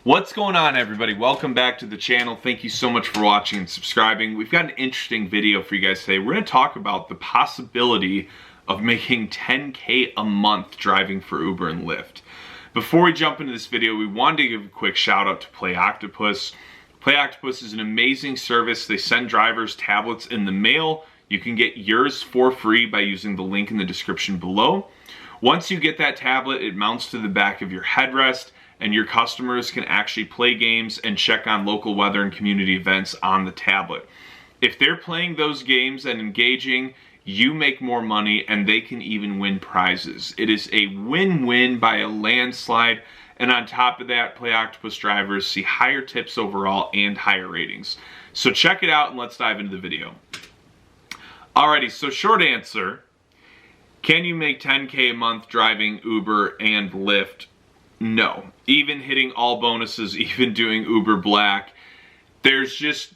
What's going on, everybody? Welcome back to the channel. Thank you so much for watching and subscribing. We've got an interesting video for you guys today. We're going to talk about the possibility of making $10K a month driving for Uber and Lyft. Before we jump into this video, we wanted to give a quick shout out to Play Octopus. Play Octopus is an amazing service. They send drivers tablets in the mail. You can get yours for free by using the link in the description below. Once you get that tablet, it mounts to the back of your headrest, and your customers can actually play games and check on local weather and community events on the tablet. If they're playing those games and engaging, you make more money and they can even win prizes. It is a win-win by a landslide, and on top of that, Play Octopus drivers see higher tips overall and higher ratings. So check it out and let's dive into the video. Alrighty, so short answer, can you make $10K a month driving Uber and Lyft? No. Even hitting all bonuses, even doing Uber Black, there's just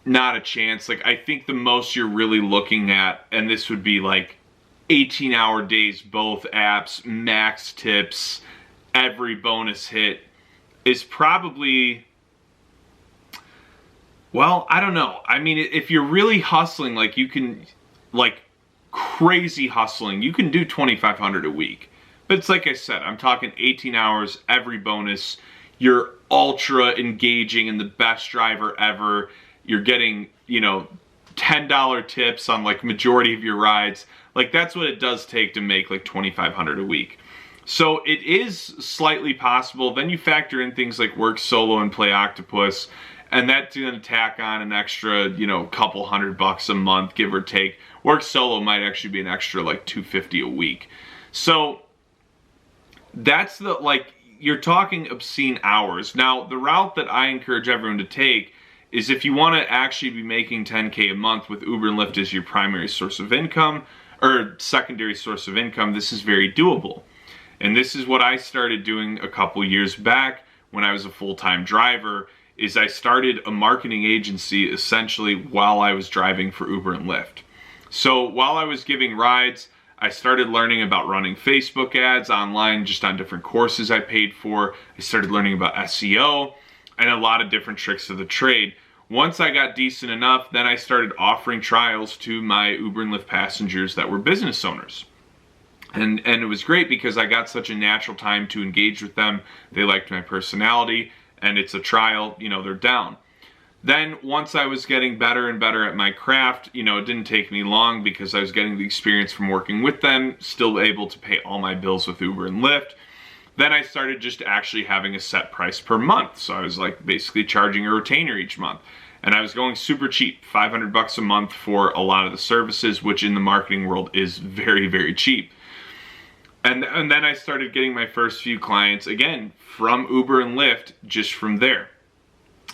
not a chance. Like, I think the most you're really looking at, and this would be like 18-hour days, both apps, max tips, every bonus hit, is probably, well, I don't know. I mean, if you're really hustling, like you can, like crazy hustling, you can do $2,500 a week. But it's like I said, I'm talking 18 hours, every bonus. You're ultra engaging and the best driver ever. You're getting, you know, $10 tips on like majority of your rides. Like, that's what it does take to make like $2,500 a week. So it is slightly possible. Then you factor in things like Work Solo and Play Octopus, and that's going to tack on an extra, you know, couple $100 a month, give or take. Work Solo might actually be an extra like $250 a week. So that's the, like, you're talking obscene hours. Now, the route that I encourage everyone to take is if you want to actually be making $10K a month with Uber and Lyft as your primary source of income, or secondary source of income, this is very doable. And this is what I started doing a couple years back when I was a full-time driver, is I started a marketing agency essentially while I was driving for Uber and Lyft. So while I was giving rides, I started learning about running Facebook ads online just on different courses I paid for. I started learning about SEO and a lot of different tricks of the trade. Once I got decent enough, then I started offering trials to my Uber and Lyft passengers that were business owners. And it was great because I got such a natural time to engage with them. They liked my personality, and it's a trial, you know, they're down. Then once I was getting better and better at my craft, you know, it didn't take me long because I was getting the experience from working with them, still able to pay all my bills with Uber and Lyft. Then I started just actually having a set price per month. So I was like basically charging a retainer each month. And I was going super cheap, $500 a month for a lot of the services, which in the marketing world is very, very cheap. And then I started getting my first few clients, again, from Uber and Lyft, just from there.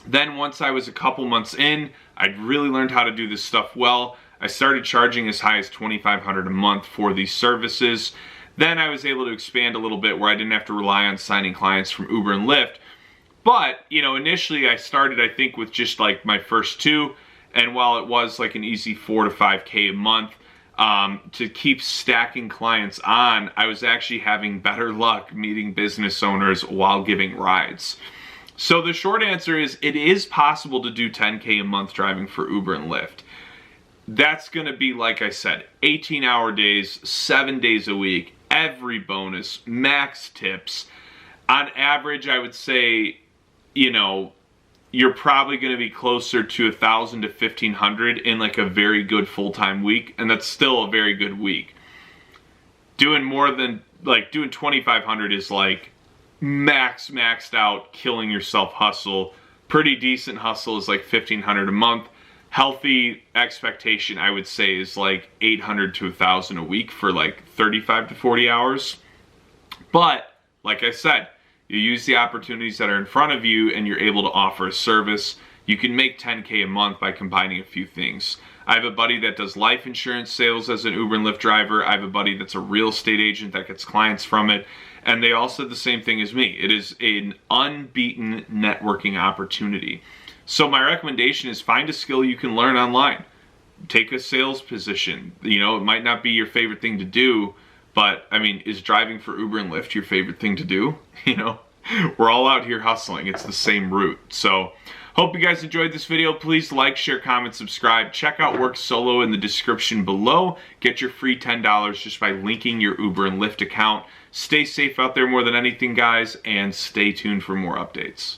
Then once I was a couple months in, I'd really learned how to do this stuff well. I started charging as high as $2,500 a month for these services. Then I was able to expand a little bit where I didn't have to rely on signing clients from Uber and Lyft. But, you know, initially I started, I think, with just like my first two. And while it was like an easy $4 to $5K a month, to keep stacking clients on, I was actually having better luck meeting business owners while giving rides. So the short answer is, it is possible to do $10K a month driving for Uber and Lyft. That's going to be, like I said, 18-hour days, 7 days a week, every bonus, max tips. On average, I would say, you know, you're probably going to be closer to $1,000 to $1,500 in like a very good full-time week, and that's still a very good week. Doing more than, like, doing $2,500 is like maxed out, killing yourself hustle. Pretty decent hustle is like $1,500 a month. Healthy expectation, I would say, is like $800 to $1,000 a week for like 35 to 40 hours. But like I said, you use the opportunities that are in front of you and you're able to offer a service. You can make $10K a month by combining a few things. I have a buddy that does life insurance sales as an Uber and Lyft driver. I have a buddy that's a real estate agent that gets clients from it. And they all said the same thing as me. It is an unbeaten networking opportunity. So my recommendation is find a skill you can learn online. Take a sales position. You know, it might not be your favorite thing to do, but I mean, is driving for Uber and Lyft your favorite thing to do? You know, We're all out here hustling. It's the same route. So hope you guys enjoyed this video. Please like, share, comment, subscribe. Check out Work Solo in the description below. Get your free $10 just by linking your Uber and Lyft account. Stay safe out there more than anything, guys, and stay tuned for more updates.